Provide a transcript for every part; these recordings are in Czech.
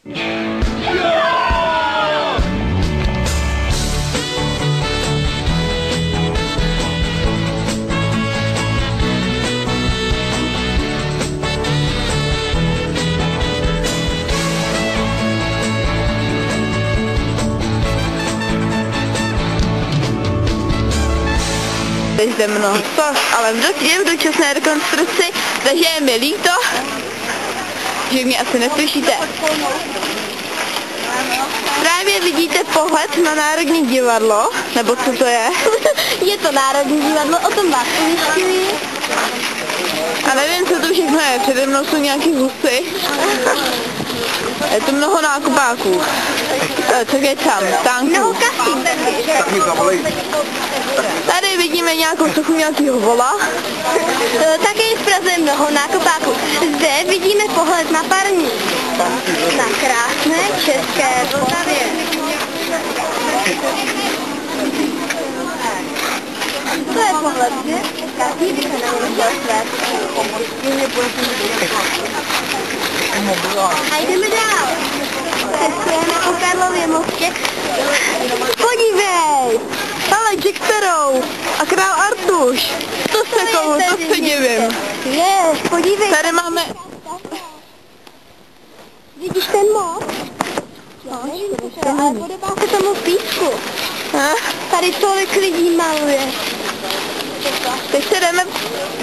Teď zde mnoho soch, ale je v dočasné rekonstrukci, takže je mi líto, že mě asi neslyšíte. Právě vidíte pohled na Národní divadlo, nebo co to je? Je to Národní divadlo, o tom vás ujišťuji. A nevím, co to všechno je, přede mnou jsou nějaký husy. Je to mnoho nákupáků. Co je tam? Tánků. Mnoho kasí. Tady vidíme nějakou sochu nějakého vola. Také je v Praze mnoho nákupáků. Zde vidíme pohled na parník. Na krásné české Vltavě. To je pohled, že? Každý by se neudělal své. A jdeme dál. Cestujeme po Karlově mostě. Podívej! Ale Jack Sparrow a král Artuš. To se divím. Podívej. Tady máme... Vidíš ten most? Ale podobá se tomu písku. Tady tolik lidí maluje.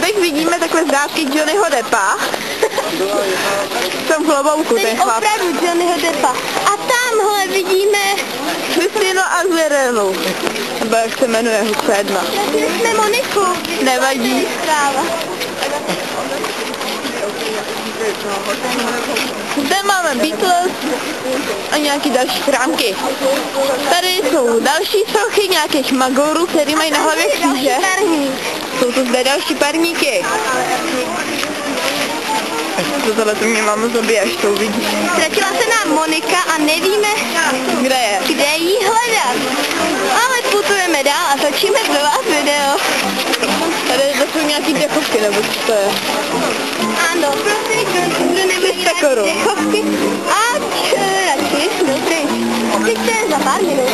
Teď vidíme takhle zdávky Johnnyho Deppa. V tom klobouku ten chlap. Opravdu Johnnyho Deppa. A tamhle vidíme Kristýnu Aguilera. Nebo jak se jmenuje hudce jedna. jsme Moniku. Nevadí. Kráva. Zde máme Beatles a nějaký další chrámky. Tady jsou další sochy nějakých magorů, který mají na hlavě kříže. Jsou to zde další parníky. Tohle to mě máma zabije, až to uvidí. Ztratila se nám Monika a nevíme, kde jí hledat. Ale putujeme dál a točíme pro vás video. Tady to jsou nějaký dechovky, nebo co to je? Ano, prosím, kdo nebude dechovky. A radši, dobrý. Přijďte za pár minut.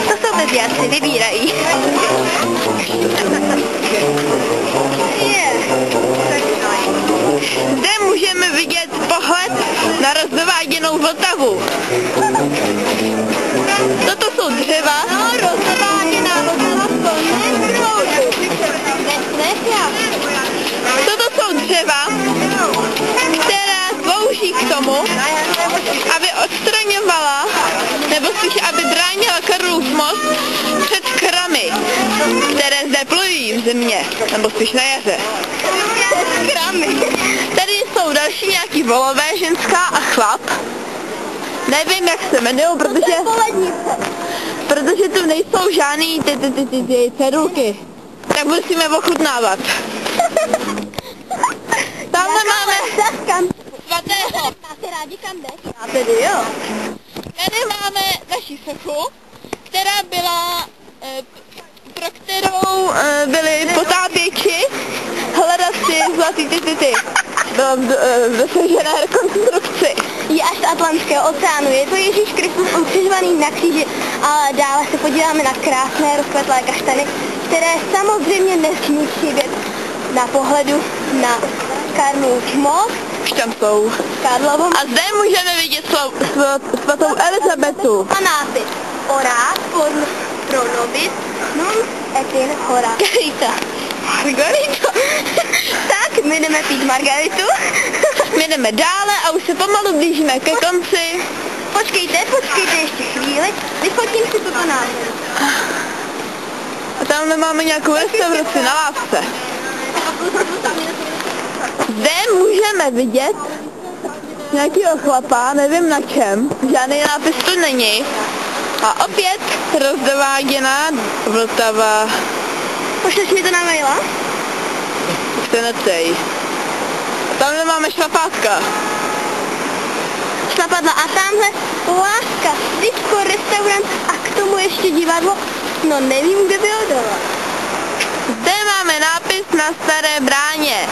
To jsou bezjádci, vybírají. Zde můžeme vidět pohled na rozváděnou Vltavu. Toto jsou dřeva. No, rozváděná Vltava Toto jsou dřeva, která slouží k tomu, aby odstraňovala, nebo spíš aby bránila Karlův most před kramy, které zde plují v zimě, nebo spíš na jaře. Tady jsou další nějaký volové, ženská a chlap. Nevím, jak se jmenují, protože tu nejsou žádný ty cedulky. Tak musíme ochutnávat. Tamhle máme svatého. Máte rádi comeback? A tedy jo. Tady máme naši sochu, která byla, pro kterou byli potápěči hledat si zlatý ty. Byla v dosažené rekonstrukci. Je až z Atlantského oceánu. Je to Ježíš Kristus ukřižovaný na kříži. A dále se podíváme na krásné rozkvetlé kaštany, které samozřejmě nesmí chybět na pohledu na Karlův most. Už tam jsou. Karlovo. A zde můžeme vidět svatou Elizabetu. A nápis Orát pro nobis nun et in hora. Margarita. Tak, my jdeme pít Margaritu. My jdeme dále a už se pomalu blížíme ke konci. Počkejte ještě chvíli. Vyfotím si tuto nádheru. A tamhle máme nějakou restauraci na lávce. Zde můžeme vidět nějakého chlapa, nevím na čem, žádný nápis tu není. A opět rozváděná Vltava. Pošleš mi to na maila? Se necej. Tamhle máme šlapátka. Šlapadla a tamhle láska, disco, restaurant a k tomu ještě divadlo. No nevím, kde by odala. Zde máme nápis na Staré bráně.